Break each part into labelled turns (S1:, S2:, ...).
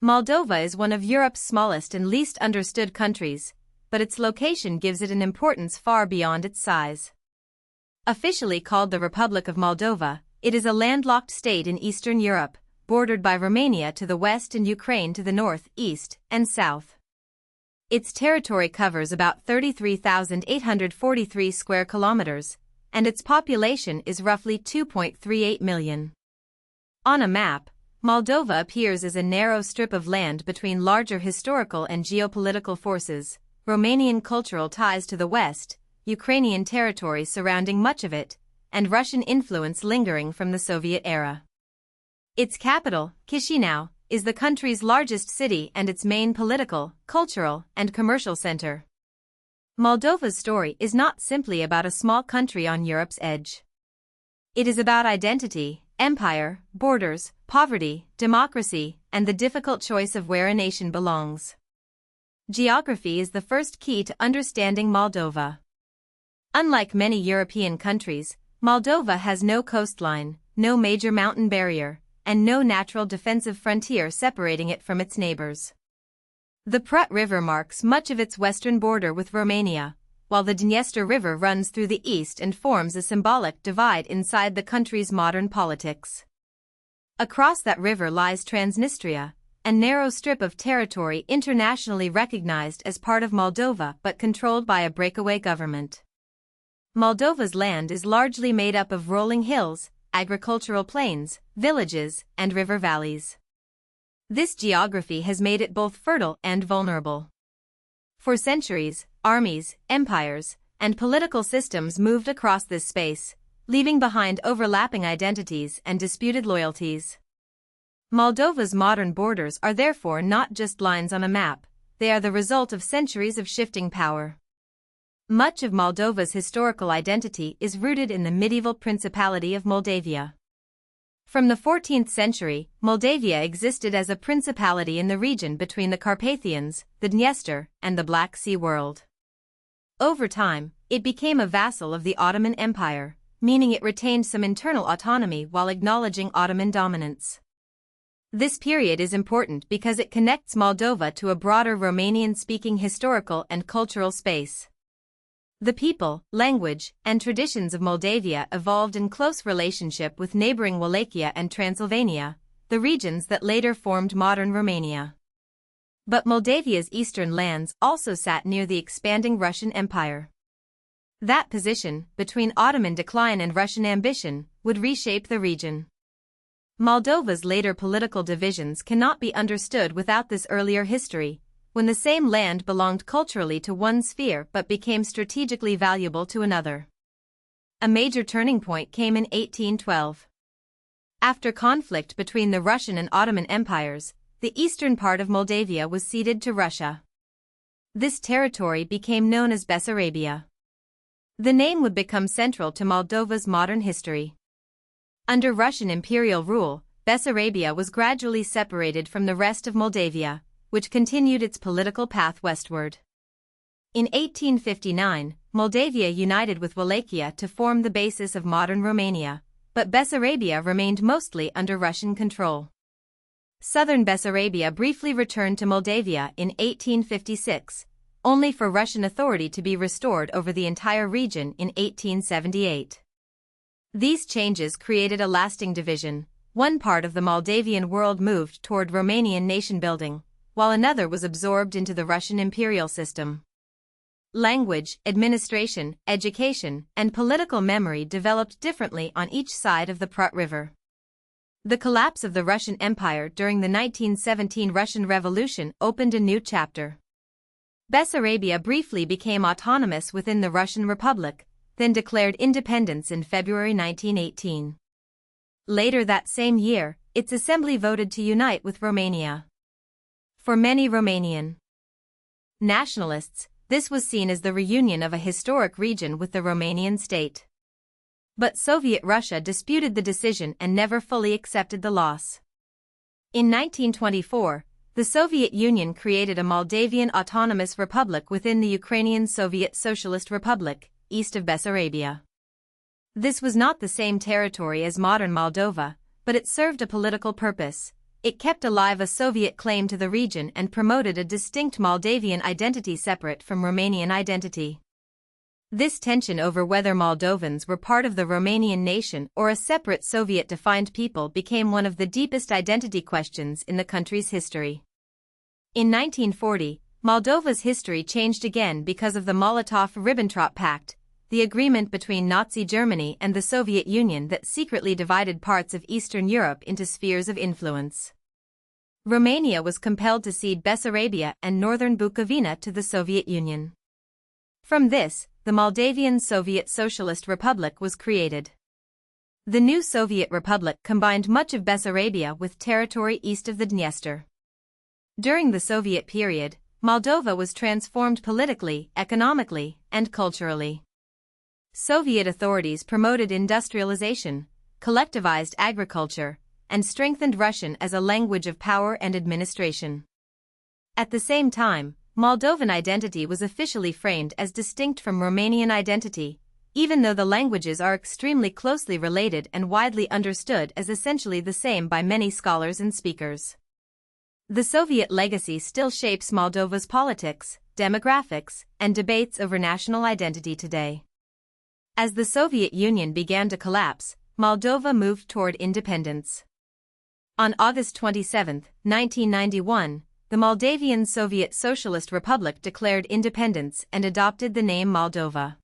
S1: Moldova is one of Europe's smallest and least understood countries, but its location gives it an importance far beyond its size. Officially called the Republic of Moldova, it is a landlocked state in Eastern Europe, bordered by Romania to the west and Ukraine to the north, east, and south. Its territory covers about 33,843 square kilometers, and its population is roughly 2.38 million. On a map, Moldova appears as a narrow strip of land between larger historical and geopolitical forces, Romanian cultural ties to the west, Ukrainian territory surrounding much of it, and Russian influence lingering from the Soviet era. Its capital, Chișinău, is the country's largest city and its main political, cultural, and commercial center. Moldova's story is not simply about a small country on Europe's edge. It is about identity, empire, borders, poverty, democracy, and the difficult choice of where a nation belongs. Geography is the first key to understanding Moldova. Unlike many European countries, Moldova has no coastline, no major mountain barrier, and no natural defensive frontier separating it from its neighbors. The Prut River marks much of its western border with Romania, while the Dniester River runs through the east and forms a symbolic divide inside the country's modern politics. Across that river lies Transnistria, a narrow strip of territory internationally recognized as part of Moldova but controlled by a breakaway government. Moldova's land is largely made up of rolling hills, agricultural plains, villages, and river valleys. This geography has made it both fertile and vulnerable. For centuries, armies, empires, and political systems moved across this space, leaving behind overlapping identities and disputed loyalties. Moldova's modern borders are therefore not just lines on a map, they are the result of centuries of shifting power. Much of Moldova's historical identity is rooted in the medieval Principality of Moldavia. From the 14th century, Moldavia existed as a principality in the region between the Carpathians, the Dniester, and the Black Sea world. Over time, it became a vassal of the Ottoman Empire, meaning it retained some internal autonomy while acknowledging Ottoman dominance. This period is important because it connects Moldova to a broader Romanian-speaking historical and cultural space. The people, language, and traditions of Moldavia evolved in close relationship with neighboring Wallachia and Transylvania, the regions that later formed modern Romania. But Moldavia's eastern lands also sat near the expanding Russian Empire. That position, between Ottoman decline and Russian ambition, would reshape the region. Moldova's later political divisions cannot be understood without this earlier history, when the same land belonged culturally to one sphere but became strategically valuable to another. A major turning point came in 1812. After conflict between the Russian and Ottoman empires, the eastern part of Moldavia was ceded to Russia. This territory became known as Bessarabia. The name would become central to Moldova's modern history. Under Russian imperial rule, Bessarabia was gradually separated from the rest of Moldavia, which continued its political path westward. In 1859, Moldavia united with Wallachia to form the basis of modern Romania, but Bessarabia remained mostly under Russian control. Southern Bessarabia briefly returned to Moldavia in 1856, only for Russian authority to be restored over the entire region in 1878. These changes created a lasting division. One part of the Moldavian world moved toward Romanian nation-building, while another was absorbed into the Russian imperial system. Language, administration, education, and political memory developed differently on each side of the Prut River. The collapse of the Russian Empire during the 1917 Russian Revolution opened a new chapter. Bessarabia briefly became autonomous within the Russian Republic, then declared independence in February 1918. Later that same year, its assembly voted to unite with Romania. For many Romanian nationalists, this was seen as the reunion of a historic region with the Romanian state. But Soviet Russia disputed the decision and never fully accepted the loss. In 1924, the Soviet Union created a Moldavian Autonomous Republic within the Ukrainian Soviet Socialist Republic, east of Bessarabia. This was not the same territory as modern Moldova, but it served a political purpose. it kept alive a Soviet claim to the region and promoted a distinct Moldavian identity separate from Romanian identity. This tension over whether Moldovans were part of the Romanian nation or a separate Soviet-defined people became one of the deepest identity questions in the country's history. In 1940, Moldova's history changed again because of the Molotov-Ribbentrop Pact, the agreement between Nazi Germany and the Soviet Union that secretly divided parts of Eastern Europe into spheres of influence. Romania was compelled to cede Bessarabia and northern Bukovina to the Soviet Union. From this, the Moldavian Soviet Socialist Republic was created. The new Soviet Republic combined much of Bessarabia with territory east of the Dniester. During the Soviet period, Moldova was transformed politically, economically, and culturally. Soviet authorities promoted industrialization, collectivized agriculture, and strengthened Russian as a language of power and administration. At the same time, Moldovan identity was officially framed as distinct from Romanian identity, even though the languages are extremely closely related and widely understood as essentially the same by many scholars and speakers. The Soviet legacy still shapes Moldova's politics, demographics, and debates over national identity today. As the Soviet Union began to collapse, Moldova moved toward independence. On August 27, 1991, the Moldavian Soviet Socialist Republic declared independence and adopted the name Moldova.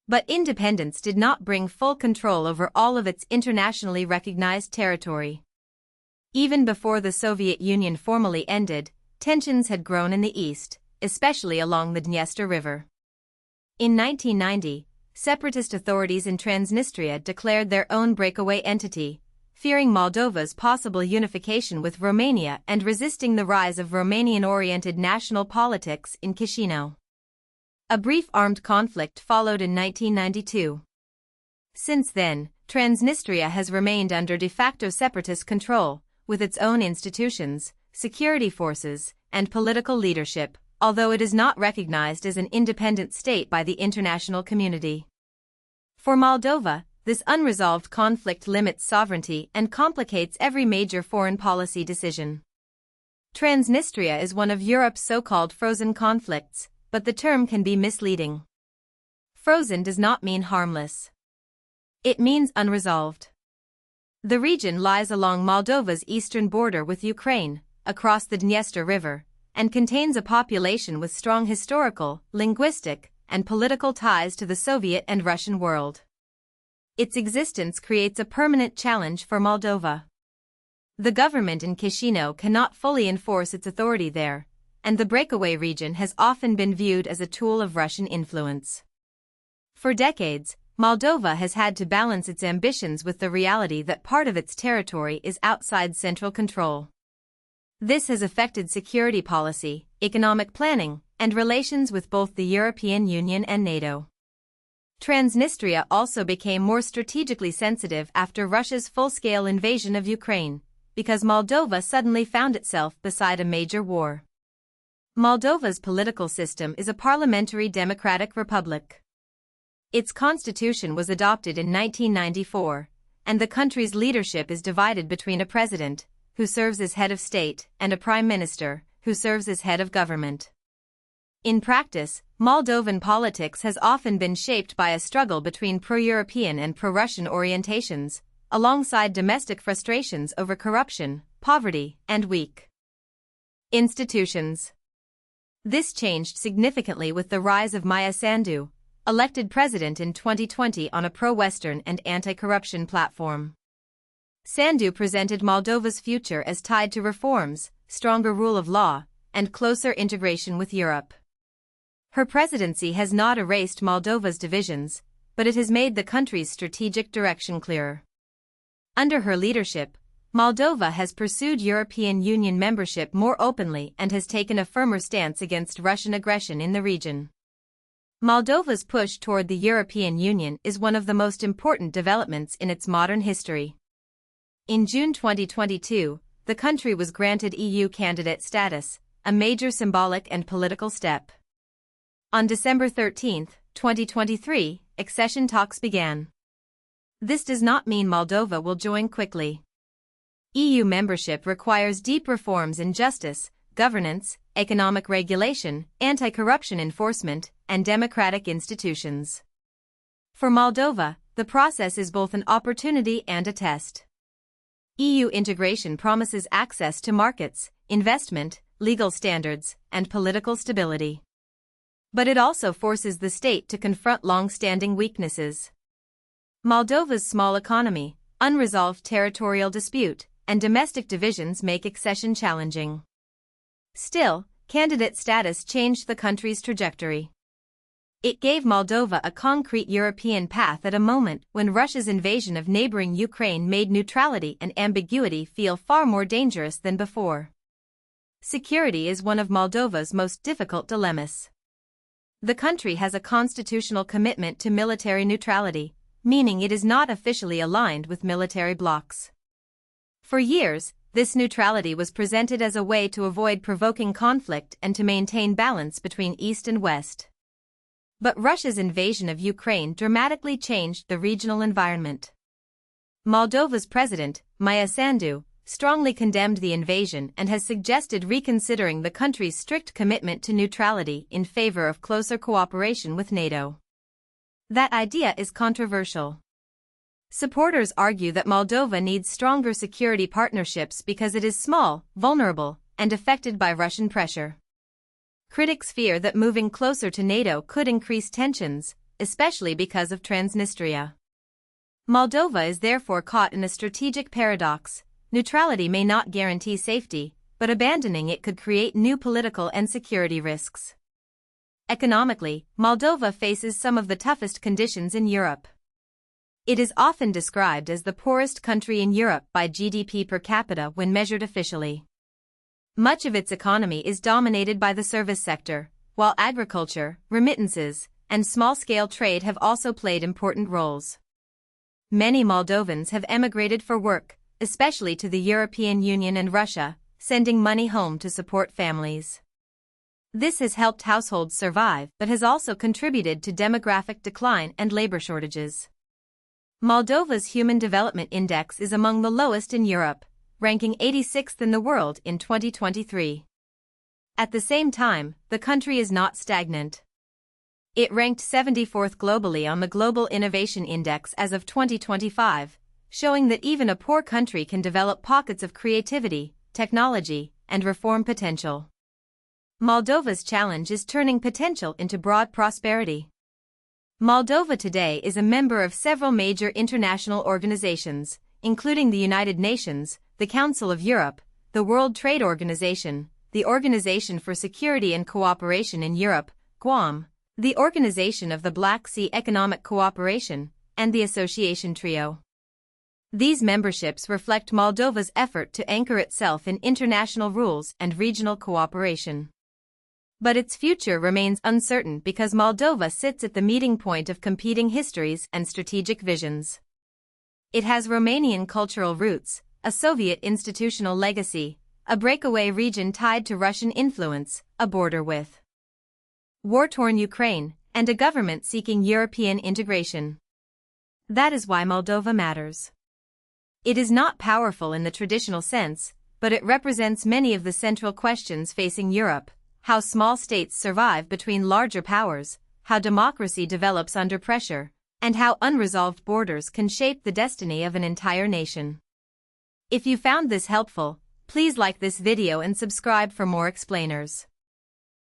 S1: But independence did not bring full control over all of its internationally recognized territory. Even before the Soviet Union formally ended, tensions had grown in the east, especially along the Dniester River. In 1990, separatist authorities in Transnistria declared their own breakaway entity, fearing Moldova's possible unification with Romania and resisting the rise of Romanian-oriented national politics in Chișinău. A brief armed conflict followed in 1992. Since then, Transnistria has remained under de facto separatist control, with its own institutions, security forces, and political leadership, although it is not recognized as an independent state by the international community. For Moldova, this unresolved conflict limits sovereignty and complicates every major foreign policy decision. Transnistria is one of Europe's so-called frozen conflicts, but the term can be misleading. Frozen does not mean harmless. It means unresolved. The region lies along Moldova's eastern border with Ukraine, across the Dniester River, and contains a population with strong historical, linguistic, and political ties to the Soviet and Russian world. Its existence creates a permanent challenge for Moldova. The government in Chișinău cannot fully enforce its authority there, and the breakaway region has often been viewed as a tool of Russian influence. For decades, Moldova has had to balance its ambitions with the reality that part of its territory is outside central control. This has affected security policy, economic planning, and relations with both the European Union and NATO. Transnistria also became more strategically sensitive after Russia's full-scale invasion of Ukraine, because Moldova suddenly found itself beside a major war. Moldova's political system is a parliamentary democratic republic. Its constitution was adopted in 1994, and the country's leadership is divided between a president, who serves as head of state, and a prime minister, who serves as head of government. In practice, Moldovan politics has often been shaped by a struggle between pro-European and pro-Russian orientations, alongside domestic frustrations over corruption, poverty, and weak institutions. This changed significantly with the rise of Maia Sandu, elected president in 2020 on a pro-Western and anti-corruption platform. Sandu presented Moldova's future as tied to reforms, stronger rule of law, and closer integration with Europe. Her presidency has not erased Moldova's divisions, but it has made the country's strategic direction clearer. Under her leadership, Moldova has pursued European Union membership more openly and has taken a firmer stance against Russian aggression in the region. Moldova's push toward the European Union is one of the most important developments in its modern history. In June 2022, the country was granted EU candidate status, a major symbolic and political step. On December 13, 2023, accession talks began. This does not mean Moldova will join quickly. EU membership requires deep reforms in justice, governance, economic regulation, anti-corruption enforcement, and democratic institutions. For Moldova, the process is both an opportunity and a test. EU integration promises access to markets, investment, legal standards, and political stability. But it also forces the state to confront long-standing weaknesses. Moldova's small economy, unresolved territorial dispute, and domestic divisions make accession challenging. Still, candidate status changed the country's trajectory. It gave Moldova a concrete European path at a moment when Russia's invasion of neighboring Ukraine made neutrality and ambiguity feel far more dangerous than before. Security is one of Moldova's most difficult dilemmas. The country has a constitutional commitment to military neutrality, meaning it is not officially aligned with military blocs. For years, this neutrality was presented as a way to avoid provoking conflict and to maintain balance between East and West. But Russia's invasion of Ukraine dramatically changed the regional environment. Moldova's president, Maia Sandu, strongly condemned the invasion and has suggested reconsidering the country's strict commitment to neutrality in favor of closer cooperation with NATO. That idea is controversial. Supporters argue that Moldova needs stronger security partnerships because it is small, vulnerable, and affected by Russian pressure. Critics fear that moving closer to NATO could increase tensions, especially because of Transnistria. Moldova is therefore caught in a strategic paradox. Neutrality may not guarantee safety, but abandoning it could create new political and security risks. Economically, Moldova faces some of the toughest conditions in Europe. It is often described as the poorest country in Europe by GDP per capita when measured officially. Much of its economy is dominated by the service sector, while agriculture, remittances, and small-scale trade have also played important roles. Many Moldovans have emigrated for work, especially to the European Union and Russia, sending money home to support families. This has helped households survive but has also contributed to demographic decline and labor shortages. Moldova's Human Development Index is among the lowest in Europe, ranking 86th in the world in 2023. At the same time, the country is not stagnant. It ranked 74th globally on the Global Innovation Index as of 2025, showing that even a poor country can develop pockets of creativity, technology, and reform potential. Moldova's challenge is turning potential into broad prosperity. Moldova today is a member of several major international organizations, including the United Nations, the Council of Europe, the World Trade Organization, the Organization for Security and Cooperation in Europe, GUAM, the Organization of the Black Sea Economic Cooperation, and the Association Trio. These memberships reflect Moldova's effort to anchor itself in international rules and regional cooperation. But its future remains uncertain because Moldova sits at the meeting point of competing histories and strategic visions. It has Romanian cultural roots, a Soviet institutional legacy, a breakaway region tied to Russian influence, a border with war-torn Ukraine, and a government seeking European integration. That is why Moldova matters. It is not powerful in the traditional sense, but it represents many of the central questions facing Europe: how small states survive between larger powers, how democracy develops under pressure, and how unresolved borders can shape the destiny of an entire nation. If you found this helpful, please like this video and subscribe for more explainers.